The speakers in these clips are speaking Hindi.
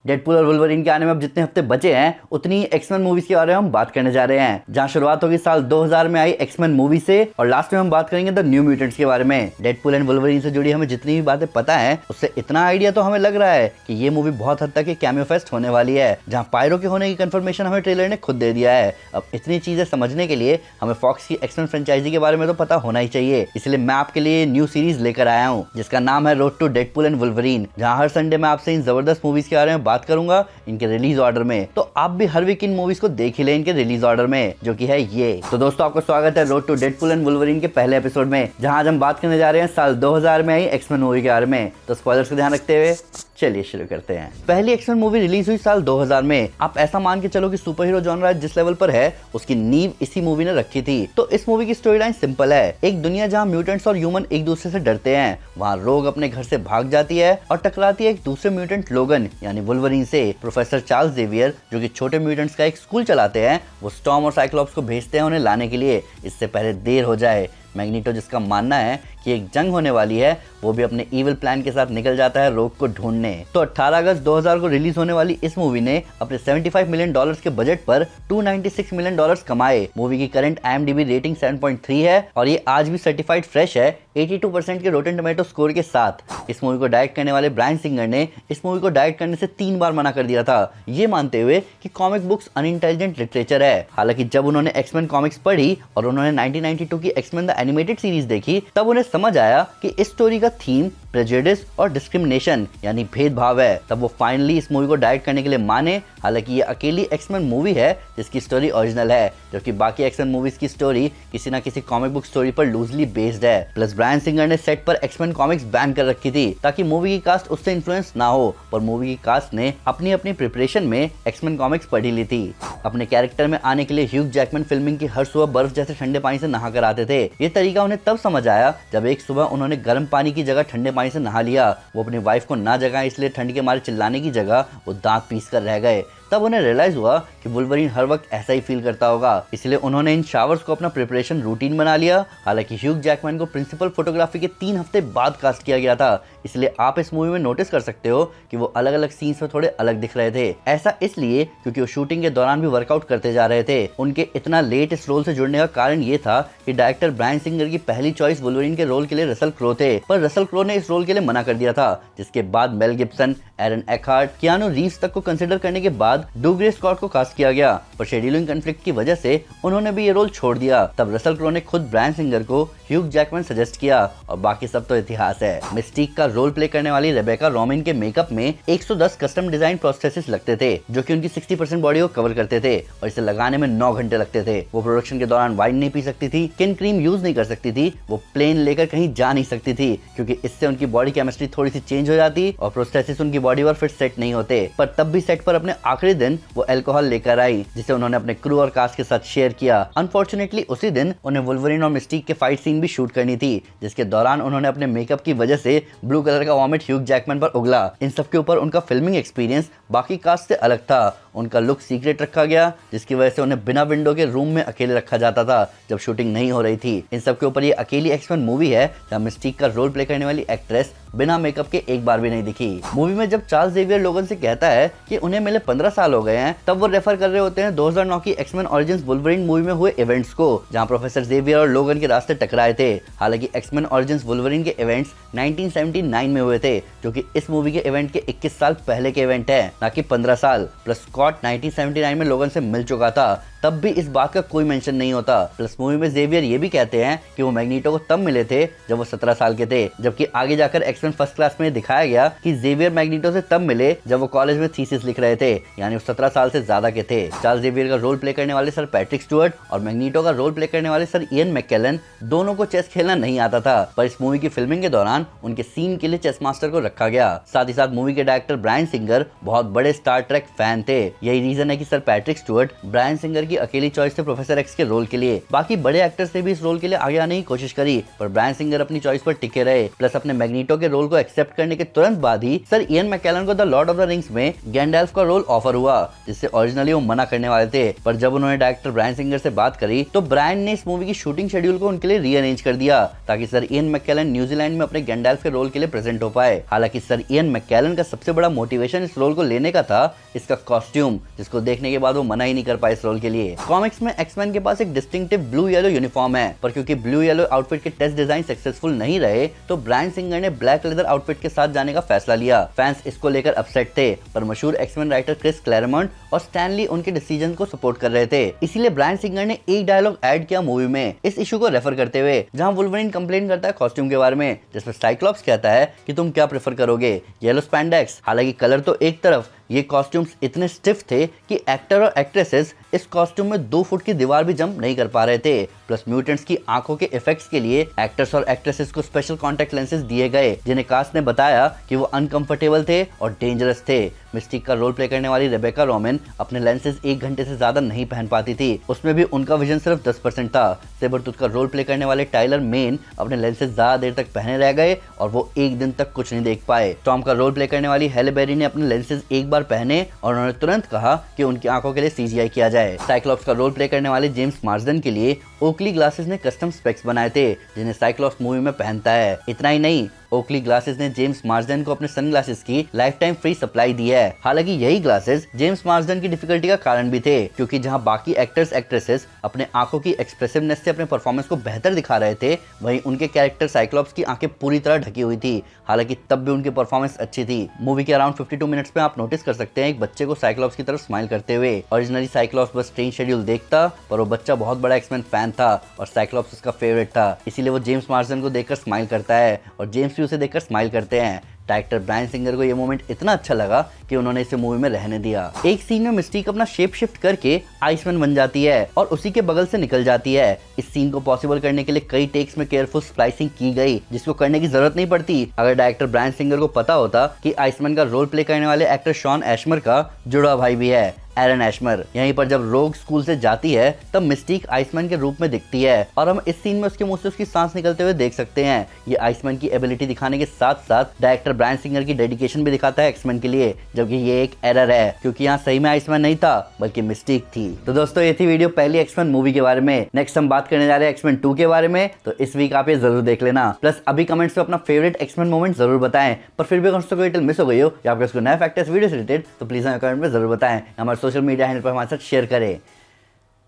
डेडपूल और वुल्वरीन के आने में अब जितने हफ्ते बचे हैं उतनी एक्समैन मूवीज के बारे में हम बात करने जा रहे हैं, जहां शुरुआत होगी साल 2000 में आई एक्समैन मूवी से और लास्ट में हम बात करेंगे द न्यू म्यूटेंट्स के बारे में। डेडपूल एंड वुल्वरीन से जुड़ी हमें जितनी भी बातें पता है उससे इतना आइडिया तो हमें लग रहा है कि ये मूवी बहुत हद तक एक कैमियो फेस्ट होने वाली है, जहां पायरो के होने की कंफर्मेशन हमें ट्रेलर ने खुद दे दिया है। अब इतनी चीजें समझने के लिए हमें फॉक्स की एक्समैन फ्रेंचाइजी के बारे में तो पता होना ही चाहिए, इसलिए मैं आपके लिए न्यू सीरीज लेकर आया हूँ जिसका नाम है road to Deadpool and Wolverine, जहां हर संडे मैं आपसे इन जबरदस्त मूवीज के बारे में बात करूंगा इनके रिलीज ऑर्डर में। तो आप भी हर वीक इन मूवीज को देख ही लें इनके रिलीज ऑर्डर में, जो कि है ये। तो दोस्तों आपका स्वागत है road to Deadpool and Wolverine के पहले एपिसोड में, जहां आज हम बात करने जा रहे हैं साल 2000 में आई एक्समैन मूवी के बारे में। तो स्पॉयलर्स को ध्यान रखते हुए चलिए शुरू करते हैं। पहली एक्समैन मूवी रिलीज हुई साल 2000 में। आप ऐसा मान के चलो कि सुपर हीरो जॉनरा जिस लेवल पर है उसकी नींव इसी मूवी ने रखी थी। तो इस मूवी की स्टोरी लाइन सिंपल है। एक दुनिया जहां म्यूटेंट्स और ह्यूमन एक दूसरे से डरते हैं, वहां रोग अपने घर से भाग जाती है और टकराती है एक दूसरे म्यूटेंट लोगन यानी वुल्वरीन से। प्रोफेसर चार्ल्स जेवियर जो कि छोटे म्यूटेंट्स का एक स्कूल चलाते हैं, वो स्टॉर्म और साइक्लॉप्स को भेजते हैं उन्हें लाने के लिए, इससे पहले देर हो जाए। मैग्नीटो जिसका मानना है कि एक जंग होने वाली है, वो भी अपने इविल प्लान के साथ निकल जाता है रोग को ढूंढने। तो 18 अगस्त 2000 को रिलीज होने वाली इस मूवी ने अपने $75 मिलियन के बजट पर $296 मिलियन कमाए। मूवी की करंट IMDb रेटिंग 7.3 है और ये आज भी सर्टिफाइड फ्रेश है 82% के रोटेन टोमेटो स्कोर के साथ। इस मूवी को डायरेक्ट करने वाले ब्रायन सिंगर ने इस मूवी को डायरेक्ट करने से 3 बार मना कर दिया था, ये मानते हुए कि कॉमिक बुक्स अनइंटेलिजेंट लिटरेचर है। हालांकि जब उन्होंने एक्समैन कॉमिक्स पढ़ी और उन्होंने 1992 की एक्समैन द एनिमेटेड सीरीज देखी, तब उन्हें समझ आया कि इस स्टोरी का थीम प्रेजुडिस और डिस्क्रिमिनेशन यानी भेदभाव है। तब वो फाइनली इस मूवी को डायरेक्ट करने के लिए माने। हालांकि ये अकेली एक्समैन मूवी है जिसकी स्टोरी ओरिजिनल है, जबकि बाकी एक्समैन मूवीज की स्टोरी किसी ना किसी कॉमिक बुक स्टोरी पर लूजली बेस्ड है। प्लस ब्रायन सिंगर ने सेट पर एक्समैन कॉमिक्स बैन कर रखी थी ताकि मूवी की कास्ट उससे इन्फ्लुएंस ना हो, पर मूवी की कास्ट ने अपनी अपनी प्रिपरेशन में एक्समैन कॉमिक्स पढ़ी ली थी। अपने कैरेक्टर में आने के लिए ह्यूग जैकमैन फिल्मिंग की हर सुबह बर्फ जैसे ठंडे पानी से नहा कर आते थे। ये तरीका उन्हें तब समझ आया जब एक सुबह उन्होंने गर्म पानी की जगह ठंडे पानी से नहा लिया। वो अपनी वाइफ को ना जगाएं, इसलिए ठंड के मारे चिल्लाने की जगह वो दांत पीस कर रह गए। तब उन्हें रियलाइज हुआ कि वुल्वरीन हर वक्त ऐसा ही फील करता होगा, इसलिए उन्होंने इन शावर्स को अपना प्रिपरेशन रूटीन बना लिया। हालांकि ह्यूग जैकमैन को प्रिंसिपल फोटोग्राफी के 3 हफ्ते बाद कास्ट किया गया था, इसलिए आप इस मूवी में नोटिस कर सकते हो कि वो अलग अलग सीन्स में थोड़े अलग दिख रहे थे। ऐसा इसलिए क्योंकि वो शूटिंग के दौरान भी वर्कआउट करते जा रहे थे। उनके इतना लेट इस रोल से जुड़ने का कारण ये था कि डायरेक्टर ब्रायन सिंगर की पहली चॉइस वुल्वरीन के रोल के लिए रसल क्रो थे, पर रसल क्रो ने इस रोल के लिए मना कर दिया था, जिसके बाद मेल गिब्सन, एरन एक्हार्ट, कियानू रीव्स तक को कंसिडर करने के बाद डूग्रे स्कॉट को कास्ट किया गया, पर शेड्यूलिंग कॉन्फ्लिक्ट की वजह से उन्होंने भी ये रोल छोड़ दिया। तब रसल क्रो ने खुद ब्रायन सिंगर को ह्यूग जैकमैन सजेस्ट किया और बाकी सब तो इतिहास है। मिस्टीक का रोल प्ले करने वाली रेबेका रोमिन के मेकअप में 110 कस्टम डिजाइन प्रोसेसेस लगते थे, जो कि उनकी 60% बॉडी को कवर करते थे और इसे लगाने में 9 घंटे लगते थे। वो प्रोडक्शन के दौरान वाइन नहीं पी सकती थी, स्किन क्रीम यूज नहीं कर सकती थी, वो प्लेन लेकर कहीं जा नहीं सकती थी क्योंकि इससे उनकी बॉडी केमिस्ट्री थोड़ी सी चेंज हो जाती और प्रोसेसेस उनकी बॉडी पर फिर सेट नहीं होते। पर तब भी सेट पर अपने आखिरी दिन वो अल्कोहल लेकर आई, जिसे उन्होंने अपने क्रू और कास्ट के साथ शेयर किया। अनफॉर्चुनेटली उसी दिन उन्हें वुल्वरीन और मिस्टीक के फाइट सीन भी शूट करनी थी, जिसके दौरान उन्होंने अपने मेकअप की वजह से ब्लू कलर का वॉमिट ह्यूग जैकमैन पर उगला। इन सब के ऊपर उनका फिल्मिंग एक्सपीरियंस बाकी कास्ट से अलग था। उनका लुक सीक्रेट रखा गया, जिसकी वजह से उन्हें बिना विंडो के रूम में अकेले रखा जाता था जब शूटिंग नहीं हो रही थी। इन सब के ऊपर ये अकेली एक्समैन मूवी है जहां मिस्टीक का रोल प्ले करने वाली एक्ट्रेस बिना मेकअप के एक बार भी नहीं दिखी। मूवी में जब चार्ल्स जेवियर लोगन से कहता है कि उन्हें मिले 15 साल हो गए हैं, तब वो रेफर कर रहे होते हैं 2009 की एक्समैन ओरिजिन्स वुल्वरीन मूवी में हुए इवेंट्स को, जहां प्रोफेसर जेवियर और लोगन के रास्ते टकराए थे। हालांकि एक्समैन ओरिजिन्स वुल्वरीन के इवेंट्स 1979 में हुए थे, जो कि इस मूवी के इवेंट के 21 साल पहले के इवेंट है, ना कि 15 साल। प्लस स्कॉट 1979 में लोगन से मिल चुका था, तब भी इस बात का कोई मेंशन नहीं होता। प्लस मूवी में जेवियर ये भी कहते हैं कि वो मैग्नीटो को तब मिले थे जब वो 17 साल के थे, जबकि आगे जाकर एक्समैन फर्स्ट क्लास में दिखाया गया कि जेवियर मैग्नीटो से तब मिले जब वो कॉलेज में थीसिस लिख रहे थे, यानी वो 17 साल से ज्यादा के थे। चार्ल्स जेवियर का रोल प्ले करने वाले सर पैट्रिक स्टुअर्ट और मैग्नीटो का रोल प्ले करने वाले सर इयन मैकेलन दोनों को चेस खेलना नहीं आता था, पर इस मूवी की फिल्मिंग के दौरान उनके सीन के लिए चेस मास्टर को रखा गया। साथ ही साथ मूवी के डायरेक्टर ब्रायन सिंगर बहुत बड़े स्टार ट्रेक फैन थे। यही रीजन है कि sir Patrick Stewart Bryan Singer की की अकेली चॉइस थी प्रोफेसर एक्स के रोल के लिए। बाकी बड़े एक्टर्स ने भी इस रोल के लिए आगे आने की कोशिश करी, पर ब्रायन सिंगर अपनी चॉइस पर टिके रहे। प्लस अपने मैग्नीटो के रोल को एक्सेप्ट करने के तुरंत बाद ही सर इयन मैकेलन को the Lord of the rings में गैंडेल्फ का रोल ऑफर हुआ, जिससे ओरिजिनली वो मना करने वाले थे। पर जब उन्होंने डायरेक्टर ब्रायन सिंगर से बात करी तो ब्रायन ने इस मूवी की शूटिंग शेड्यूल को उनके लिए रीअरेंज कर दिया ताकि सर इयन मैकेलन न्यूजीलैंड में अपने गैंडेल्फ के रोल के लिए प्रेजेंट हो पाए। हालांकि सर इयन मैकेलन का सबसे बड़ा मोटिवेशन इस रोल को लेने का था इसका कॉस्ट्यूम, जिसको देखने के बाद वो मना ही नहीं कर पाए इस रोल के लिए। कॉमिक्स में एक्समैन के पास एक डिस्टिंक्टिव ब्लू येलो यूनिफॉर्म है, पर क्योंकि ब्लू येलो आउटफिट के टेस्ट डिजाइन सक्सेसफुल नहीं रहे तो ब्रायन सिंगर ने ब्लैक लेदर आउटफिट के साथ जाने का फैसला लिया। फैंस इसको लेकर अपसेट थे, पर मशहूर एक्समैन राइटर क्रिस क्लैरमोंट और स्टैनली उनके डिसीजन को सपोर्ट कर रहे थे। इसीलिए ब्रायन सिंगर ने एक डायलॉग ऐड किया मूवी में इस इशू को रेफर करते हुए, जहां वुल्वरीन कंप्लेन करता है कॉस्ट्यूम के बारे में, जिसमें साइक्लॉप्स कहता है कि तुम क्या प्रेफर करोगे, येलो स्पैंडेक्स। हालांकि कलर तो एक तरफ, ये कॉस्ट्यूम्स इतने स्टिफ थे कि एक्टर और एक्ट्रेसेस इस कॉस्ट्यूम में 2 फुट की दीवार भी जंप नहीं कर पा रहे थे। प्लस म्यूटेंट्स की आंखों के इफेक्ट्स के लिए एक्टर्स और एक्ट्रेसेस को स्पेशल कॉन्टैक्ट लेंसेज दिए गए, जिन्हें कास्ट ने बताया कि वो अनकंफर्टेबल थे और डेंजरस थे। मिस्टिक का रोल प्ले करने वाली रेबेका रोमन अपने लेंसेज 1 घंटे से ज्यादा नहीं पहन पाती थी, उसमें भी उनका विजन सिर्फ 10% था। सेबरटूथ का रोल प्ले करने वाले टाइलर मेन अपने लेंसेज ज्यादा देर तक पहने रह गए और वो एक दिन तक कुछ नहीं देख पाए। टॉम का रोल प्ले करने वाली हेले बेरी ने अपने लेंसेज एक बार पहने और उन्होंने तुरंत कहा कि उनकी आंखों के लिए CGI किया जाए। साइक्लॉप्स का रोल प्ले करने वाले जेम्स मार्सडन के लिए ओकली ग्लासेस ने कस्टम स्पेक्स बनाए थे, जिन्हें साइक्लॉप्स मूवी में पहनता है। इतना ही नहीं, ओकली ग्लासेस ने जेम्स मार्सडन को अपने सनग्लासेस की लाइफ टाइम फ्री सप्लाई दी है। हालांकि यही ग्लासेस जेम्स मार्सडन की डिफिकल्टी का कारण भी थे, क्योंकि जहां बाकी एक्टर्स एक्ट्रेसेस अपने आंखों की एक्सप्रेसिवनेस से अपने परफॉर्मेंस को बेहतर दिखा रहे थे, वहीं उनके कैरेक्टर साइक्लॉप्स की आंखें पूरी तरह ढकी हुई थी। हालांकि तब भी उनकी परफॉर्मेंस अच्छी थी। मूवी के अराउंड 52 मिनट्स में आप नोटिस कर सकते हैं एक बच्चे को साइक्लॉप्स की तरफ स्माइल करते हुए। Originally Cyclops bus train schedule देखता, पर वो बच्चा बहुत बड़ा एक्समैन फैन था और साइक्लॉप्स उसका फेवरेट था, इसीलिए वो जेम्स मार्सडन को देखकर स्माइल करता है और जेम्स भी उसे देखकर स्माइल करते हैं। डायरेक्टर ब्रायन सिंगर को ये मोमेंट इतना अच्छा लगा कि उन्होंने इसे मूवी में रहने दिया। एक सीन में मिस्टिक अपना शेप शिफ्ट करके आइसमैन बन जाती है और उसी के बगल से निकल जाती है। इस सीन को पॉसिबल करने के लिए कई टेक्स में केयरफुल स्प्लाइसिंग की गई, जिसको करने की जरूरत नहीं पड़ती अगर डायरेक्टर ब्रायन सिंगर को पता होता कि आइसमैन का रोल प्ले करने वाले एक्टर शॉन एशमर का जुड़वा भाई भी है, एरन एशमर। यहीं पर जब रोग स्कूल से जाती है तब मिस्टिक आइसमैन के रूप में दिखती है और हम इस सीन में उसके मुंह से उसकी सांस निकलते हुए देख सकते हैं। ये आइसमैन की एबिलिटी दिखाने के साथ साथ डायरेक्टर ब्रायन सिंगर की डेडिकेशन भी दिखाता है एक्समैन के लिए, जबकि ये एक एरर है क्योंकि यहाँ सही में आइसमैन नहीं था बल्कि मिस्टिक थी। तो दोस्तों ये थी वीडियो पहली एक्समैन मूवी के बारे में। नेक्स्ट हम बात करने जा रहे हैं एक्समैन 2 के बारे में, तो इस वीक आप ये जरूर देख लेना। प्लस अभी कमेंट्स में अपना फेवरेट एक्समैन मोमेंट जरूर बताएं, पर फिर भी अगर कोई डिटेल मिस हो गई हो या आपको इसको नया फैक्ट वीडियो से रिलेटेड तो प्लीज हमें कमेंट में जरूर बताएं। हमारे सोशल मीडिया हैंडल पर हमारे साथ शेयर करें,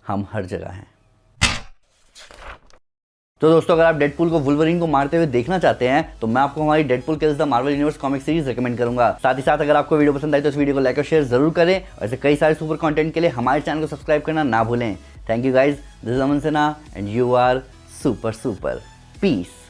हम हर जगह हैं। तो दोस्तों अगर आप डेडपूल को वुल्वरीन को मारते हुए देखना चाहते हैं तो मैं आपको हमारी Deadpool kills the Marvel universe comic series recommend करूंगा। साथ ही साथ अगर आपको वीडियो पसंद आई तो इस वीडियो को लाइक और शेयर जरूर करें और ऐसे कई सारे सुपर कंटेंट के लिए हमारे चैनल को सब्सक्राइब करना ना भूलें। Thank you guys, this is Aman Sinha and you are super super. Piece.